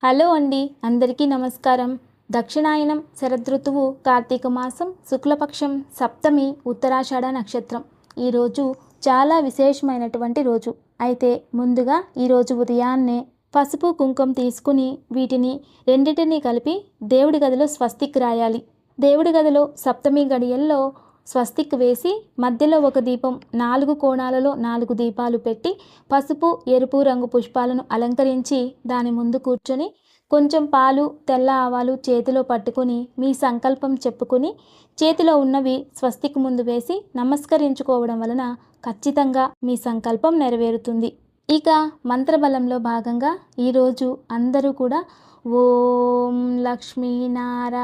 Hello అండి, అందరికీ నమస్కారం. దక్షిణాయనం శరదృతువు కార్తీక మాసం శుక్లపక్షం సప్తమి ఉత్తరాషాఢ నక్షత్రం. ఈరోజు చాలా విశేషమైనటువంటి రోజు. అయితే ముందుగా ఈరోజు ఉదయాన్నే పసుపు కుంకుమ తీసుకుని వీటిని రెండింటినీ కలిపి దేవుడి గదిలో స్వస్తిక్ రాయాలి. దేవుడి గదిలో సప్తమి గడియల్లో స్వస్తిక్ వేసి మధ్యలో ఒక దీపం, 4 కోణాలలో 4 దీపాలు పెట్టి పసుపు ఎరుపు రంగు పుష్పాలను అలంకరించి దాని ముందు కూర్చొని కొంచెం పాలు తెల్ల ఆవాలు చేతిలో పట్టుకుని మీ సంకల్పం చెప్పుకుని చేతిలో ఉన్నవి స్వస్తిక్ ముందు వేసి నమస్కరించుకోవడం వలన ఖచ్చితంగా మీ సంకల్పం నెరవేరుతుంది. ఇక మంత్రబలంలో భాగంగా ఈరోజు అందరూ కూడా ఓం లక్ష్మీనారాయణాయ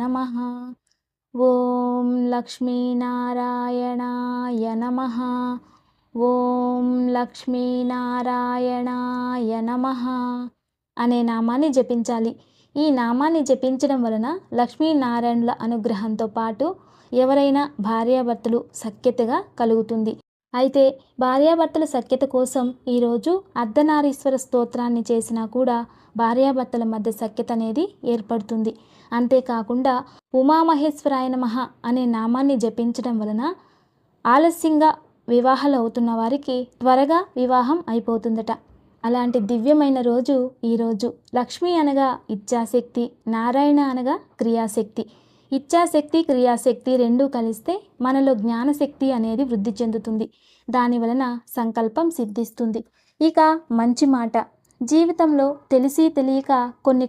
నమః, ఓం లక్ష్మీనారాయణాయ నమః, ఓం లక్ష్మీనారాయణాయ నమః అనే నామాన్ని జపించాలి. ఈ నామాన్ని జపించడం వలన లక్ష్మీనారాయణుల అనుగ్రహంతో పాటు ఎవరైనా భార్యాభర్తలు సఖ్యతగా కలుగుతుంది. అయితే భార్యాభర్తల సఖ్యత కోసం ఈరోజు అర్ధనారీశ్వర స్తోత్రాన్ని చేసినా కూడా భార్యాభర్తల మధ్య సఖ్యత అనేది ఏర్పడుతుంది. అంతేకాకుండా ఉమామహేశ్వరాయ నమః అనే నామాన్ని జపించడం వలన ఆలస్యంగా వివాహాలు అవుతున్న వారికి త్వరగా వివాహం అయిపోతుందట. అలాంటి దివ్యమైన రోజు ఈరోజు. లక్ష్మి అనగా ఇచ్ఛాశక్తి, నారాయణ అనగా క్రియాశక్తి. ఇచ్ఛాశక్తి క్రియాశక్తి రెండూ కలిస్తే మనలో జ్ఞానశక్తి అనేది వృద్ధి చెందుతుంది. దాని వలన సంకల్పం సిద్ధిస్తుంది. ఇక మంచి మాట. జీవితంలో తెలిసి తెలియక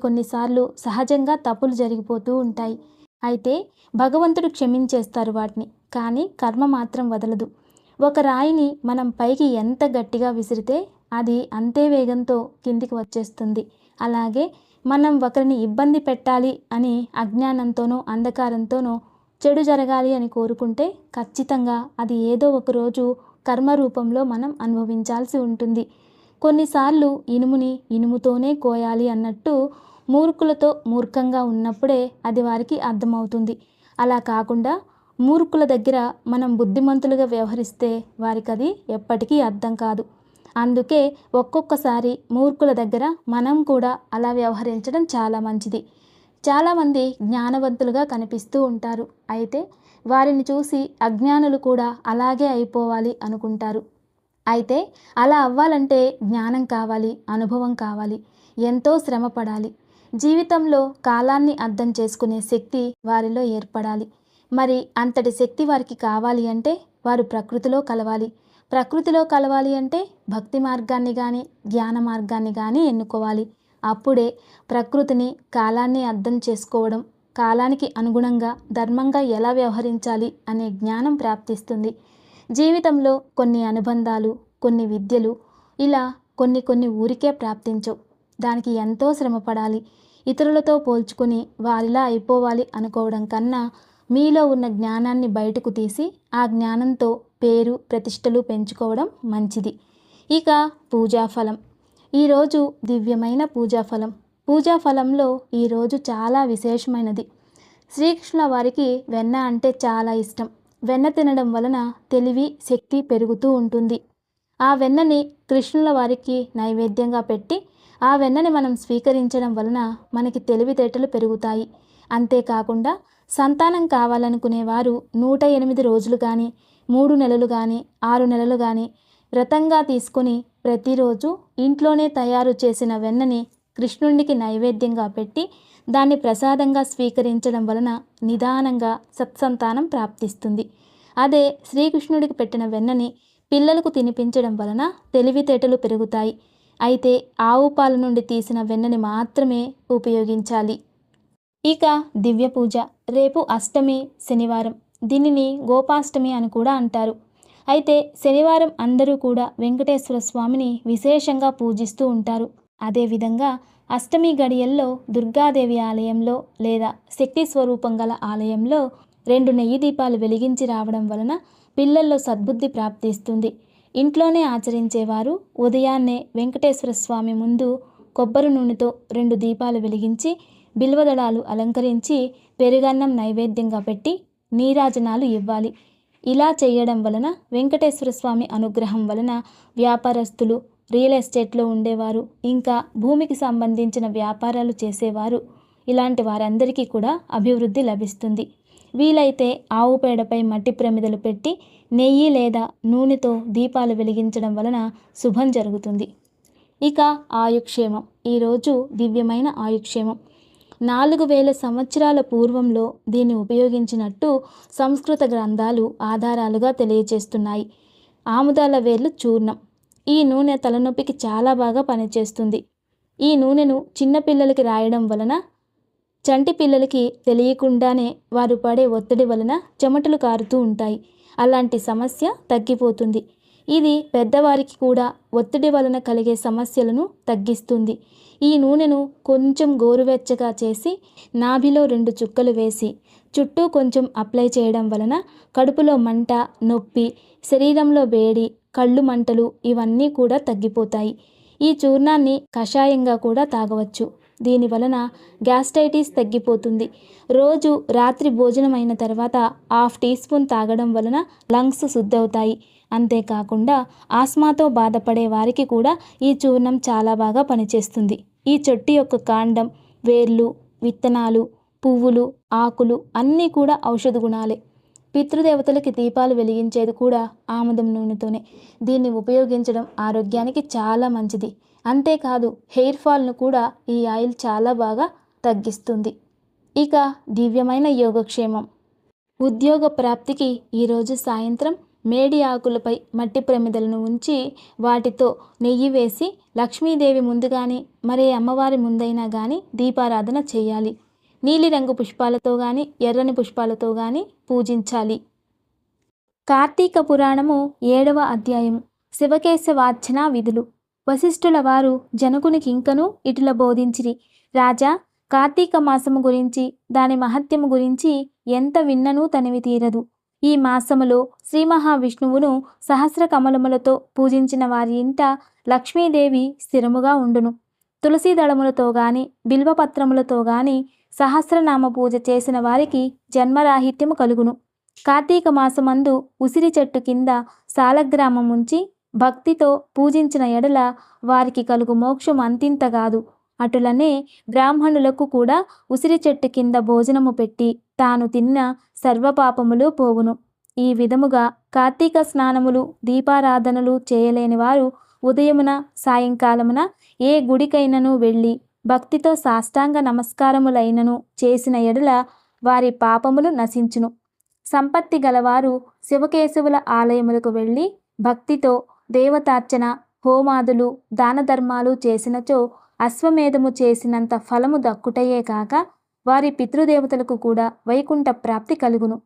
కొన్నిసార్లు సహజంగా తప్పులు జరిగిపోతూ ఉంటాయి. అయితే భగవంతుడు క్షమించేస్తారు వాటిని, కానీ కర్మ మాత్రం వదలదు. ఒక రాయిని మనం పైకి ఎంత గట్టిగా విసిరితే అది అంతే వేగంతో కిందికి వచ్చేస్తుంది. అలాగే మనం ఒకరిని ఇబ్బంది పెట్టాలి అని అజ్ఞానంతోనో అంధకారంతోనో చెడు జరగాలి అని కోరుకుంటే ఖచ్చితంగా అది ఏదో ఒక రోజు కర్మ రూపంలో మనం అనుభవించాల్సి ఉంటుంది. కొన్నిసార్లు ఇనుముని ఇనుముతోనే కోయాలి అన్నట్టు మూర్ఖులతో మూర్ఖంగా ఉన్నప్పుడే అది వారికి అర్థమవుతుంది. అలా కాకుండా మూర్ఖుల దగ్గర మనం బుద్ధిమంతులుగా వ్యవహరిస్తే వారికి అది ఎప్పటికీ అర్థం కాదు. అందుకే ఒక్కొక్కసారి మూర్ఖుల దగ్గర మనం కూడా అలా వ్యవహరించడం చాలా మంచిది. చాలామంది జ్ఞానవంతులుగా కనిపిస్తూ ఉంటారు. అయితే వారిని చూసి అజ్ఞానులు కూడా అలాగే అయిపోవాలి అనుకుంటారు. అయితే అలా అవ్వాలంటే జ్ఞానం కావాలి, అనుభవం కావాలి, ఎంతో శ్రమ పడాలి. జీవితంలో కాలాన్ని అర్థం చేసుకునే శక్తి వారిలో ఏర్పడాలి. మరి అంతటి శక్తి వారికి కావాలి అంటే వారు ప్రకృతిలో కలవాలి. ప్రకృతిలో కలవాలి అంటే భక్తి మార్గాన్ని కానీ జ్ఞాన మార్గాన్ని కానీ ఎన్నుకోవాలి. అప్పుడే ప్రకృతిని కాలాన్ని అర్థం చేసుకోవడం, కాలానికి అనుగుణంగా ధర్మంగా ఎలా వ్యవహరించాలి అనే జ్ఞానం ప్రాప్తిస్తుంది. జీవితంలో కొన్ని అనుబంధాలు, కొన్ని విద్యలు ఇలా కొన్ని ఊరికే ప్రాప్తించవు. దానికి ఎంతో శ్రమ పడాలి. ఇతరులతో పోల్చుకుని వారిలా అయిపోవాలి అనుకోవడం కన్నా మీలో ఉన్న జ్ఞానాన్ని బయటకు తీసి ఆ జ్ఞానంతో పేరు ప్రతిష్టలు పెంచుకోవడం మంచిది. ఇక పూజాఫలం. ఈరోజు దివ్యమైన పూజాఫలం. పూజాఫలంలో ఈరోజు చాలా విశేషమైనది. శ్రీకృష్ణుల వారికి వెన్న అంటే చాలా ఇష్టం. వెన్న తినడం వలన తెలివి శక్తి పెరుగుతూ ఉంటుంది. ఆ వెన్నని కృష్ణుల వారికి నైవేద్యంగా పెట్టి ఆ వెన్నని మనం స్వీకరించడం వలన మనకి తెలివితేటలు పెరుగుతాయి. అంతేకాకుండా సంతానం కావాలనుకునేవారు 108 రోజులు కానీ 3 నెలలు కానీ 6 నెలలు కానీ వ్రతంగా తీసుకొని ప్రతిరోజు ఇంట్లోనే తయారు చేసిన వెన్నని కృష్ణుడికి నైవేద్యంగా పెట్టి దాన్ని ప్రసాదంగా స్వీకరించడం వలన నిదానంగా సత్సంతానం ప్రాప్తిస్తుంది. అదే శ్రీకృష్ణుడికి పెట్టిన వెన్నని పిల్లలకు తినిపించడం వలన తెలివితేటలు పెరుగుతాయి. అయితే ఆవు పాల నుండి తీసిన వెన్నని మాత్రమే ఉపయోగించాలి. ఇక దివ్య పూజ. రేపు అష్టమి, శనివారం. దీనిని గోపాష్టమి అని కూడా అంటారు. అయితే శనివారం అందరూ కూడా వెంకటేశ్వర స్వామిని విశేషంగా పూజిస్తూ ఉంటారు. అదేవిధంగా అష్టమి గడియల్లో దుర్గాదేవి ఆలయంలో లేదా శక్తి స్వరూపం గల ఆలయంలో 2 నెయ్యి దీపాలు వెలిగించి రావడం వలన పిల్లల్లో సద్బుద్ధి ప్రాప్తిస్తుంది. ఇంట్లోనే ఆచరించేవారు ఉదయాన్నే వెంకటేశ్వర స్వామి ముందు కొబ్బరి నూనెతో 2 దీపాలు వెలిగించి బిల్వదళాలు అలంకరించి పెరుగన్నం నైవేద్యంగా పెట్టి నీరాజనాలు ఇవ్వాలి. ఇలా చేయడం వలన వెంకటేశ్వర స్వామి అనుగ్రహం వలన వ్యాపారస్తులు, రియల్ ఎస్టేట్లో ఉండేవారు, ఇంకా భూమికి సంబంధించిన వ్యాపారాలు చేసేవారు, ఇలాంటి వారందరికీ కూడా అభివృద్ధి లభిస్తుంది. వీలైతే ఆవు పేడపై మట్టి ప్రమిదలు పెట్టి నెయ్యి లేదా నూనెతో దీపాలు వెలిగించడం వలన శుభం జరుగుతుంది. ఇక ఆయుక్షేమం. ఈరోజు దివ్యమైన ఆయుక్షేమం. 4000 సంవత్సరాల పూర్వంలో దీన్ని ఉపయోగించినట్టు సంస్కృత గ్రంథాలు ఆధారాలుగా తెలియజేస్తున్నాయి. ఆముదాల వేర్లు చూర్ణం. ఈ నూనె తలనొప్పికి చాలా బాగా పనిచేస్తుంది. ఈ నూనెను చిన్నపిల్లలకి రాయడం వలన చంటి పిల్లలకి తెలియకుండానే వారు పడే ఒత్తిడి వలన చెమటలు కారుతూ ఉంటాయి. అలాంటి సమస్య తగ్గిపోతుంది. ఇది పెద్దవారికి కూడా ఒత్తిడి వలన కలిగే సమస్యలను తగ్గిస్తుంది. ఈ నూనెను కొంచెం గోరువెచ్చగా చేసి నాభిలో 2 చుక్కలు వేసి చుట్టూ కొంచెం అప్లై చేయడం వలన కడుపులో మంట, నొప్పి, శరీరంలో వేడి, కళ్ళు మంటలు ఇవన్నీ కూడా తగ్గిపోతాయి. ఈ చూర్ణాన్ని కషాయంగా కూడా తాగవచ్చు. దీని వలన గ్యాస్ట్రైటిస్ తగ్గిపోతుంది. రోజు రాత్రి భోజనం అయిన తర్వాత 1/2 టీ స్పూన్ తాగడం వలన లంగ్స్ శుద్ధవుతాయి. అంతేకాకుండా ఆస్మాతో బాధపడే వారికి కూడా ఈ చూర్ణం చాలా బాగా పనిచేస్తుంది. ఈ చెట్టు యొక్క కాండం, వేర్లు, విత్తనాలు, పువ్వులు, ఆకులు అన్నీ కూడా ఔషధ గుణాలే. పితృదేవతలకి దీపాలు వెలిగించేది కూడా ఆముదం నూనెతోనే. దీన్ని ఉపయోగించడం ఆరోగ్యానికి చాలా మంచిది. అంతేకాదు హెయిర్ ఫాల్ను కూడా ఈ ఆయిల్ చాలా బాగా తగ్గిస్తుంది. ఇక దివ్యమైన యోగక్షేమం. ఉద్యోగ ప్రాప్తికి ఈరోజు సాయంత్రం మేడి ఆకులపై మట్టి ప్రమిదలను ఉంచి వాటితో నెయ్యి వేసి లక్ష్మీదేవి ముందు కానీ మరే అమ్మవారి ముందైనా కానీ దీపారాధన చేయాలి. నీలిరంగు పుష్పాలతో కానీ ఎర్రని పుష్పాలతో కానీ పూజించాలి. కార్తీక పురాణము 7వ అధ్యాయము. శివకేశవార్చన విధులు. వశిష్ఠుల వారు జనకునికి ఇంకను ఇటుల బోధించిరి. రాజా, కార్తీక మాసము గురించి దాని మహత్యము గురించి ఎంత విన్ననూ తనివి తీరదు. ఈ మాసములో శ్రీ మహావిష్ణువును సహస్ర కమలములతో పూజించిన వారి ఇంట లక్ష్మీదేవి స్థిరముగా ఉండును. తులసి దళములతో గాని బిల్వపత్రములతో గాని సహస్రనామ పూజ చేసిన వారికి జన్మరాహిత్యము కలుగును. కార్తీక మాసమందు ఉసిరి చెట్టు కింద సాలగ్రామం ఉంచి భక్తితో పూజించిన ఎడల వారికి కలుగు మోక్షం అంతింతగాదు. అటులనే బ్రాహ్మణులకు కూడా ఉసిరి చెట్టు కింద భోజనము పెట్టి తాను తిన్న సర్వపాపములు పోవును. ఈ విధముగా కార్తీక స్నానములు, దీపారాధనలు చేయలేని వారు ఉదయమున, సాయంకాలమున ఏ గుడికైనను వెళ్ళి భక్తితో సాష్టాంగ నమస్కారములైనను చేసిన ఎడల వారి పాపములు నశించును. సంపత్తి గలవారు శివకేశవుల ఆలయములకు వెళ్ళి భక్తితో దేవతార్చన, హోమాదులు, దాన ధర్మాలు చేసినచో అశ్వమేధము చేసినంత ఫలము దక్కుటయే కాక వారి పితృదేవతలకు కూడా వైకుంఠ ప్రాప్తి కలుగును.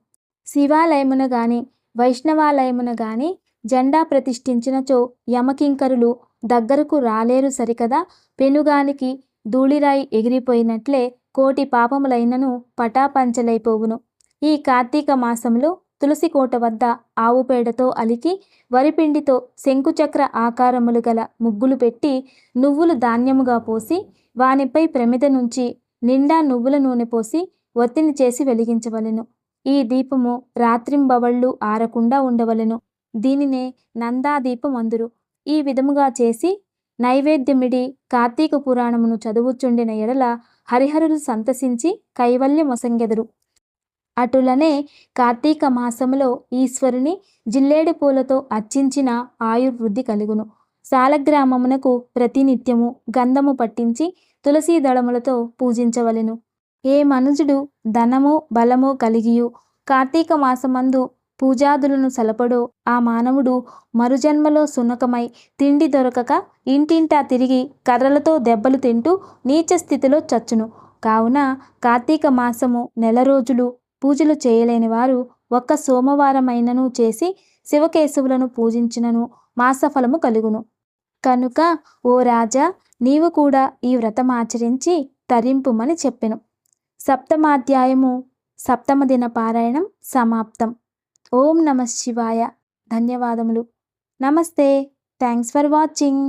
శివాలయమున గాని వైష్ణవాలయమున గాని జెండా ప్రతిష్ఠించినచో యమకింకరులు దగ్గరకు రాలేరు సరికదా. పెనుగానికి ధూళిరాయి ఎగిరిపోయినట్లే కోటి పాపములైనను పటాపంచలైపోవును. ఈ కార్తీక మాసంలో తులసి కోట వద్ద ఆవు పేడతో అలికి వరిపిండితో శంకుచక్ర ఆకారములు గల ముగ్గులు పెట్టి నువ్వులు ధాన్యముగా పోసి వానిపై ప్రమిద నుంచి నిండా నువ్వుల నూనె పోసి ఒత్తిని చేసి వెలిగించవలెను. ఈ దీపము రాత్రింబవళ్ళు ఆరకుండా ఉండవలెను. దీనినే నందాదీపం అందురు. ఈ విధముగా చేసి నైవేద్యమిడి కార్తీక పురాణమును చదువుచుండిన ఎడల హరిహరులు సంతసించి కైవల్యమొసంగెదరు. అటులనే కార్తీక మాసములో ఈశ్వరుని జిల్లేడు పూలతో అర్చించిన ఆయుర్వృద్ధి కలుగును. సాలగ్రామమునకు ప్రతినిత్యము గంధము పట్టించి తులసీ దళములతో పూజించవలెను. ఏ మనుజుడు ధనము బలము కలిగియు కార్తీక మాసమందు పూజాదులను సలపడో ఆ మానవుడు మరుజన్మలో సునకమై తిండి దొరకక ఇంటింటా తిరిగి కర్రలతో దెబ్బలు తింటూ నీచ స్థితిలో చచ్చును. కావున కార్తీక మాసము 1 రోజులు పూజలు చేయలేని వారు ఒక్క సోమవారమైనను చేసి శివకేశవులను పూజించినను మాసఫలము కలుగును. కనుక ఓ రాజా, నీవు కూడా ఈ వ్రతమాచరించి తరింపుమని చెప్పెను. 7వ అధ్యాయము 7వ దిన పారాయణం సమాప్తం. ఓం నమః శివాయ. ధన్యవాదములు. నమస్తే. Thanks for watching.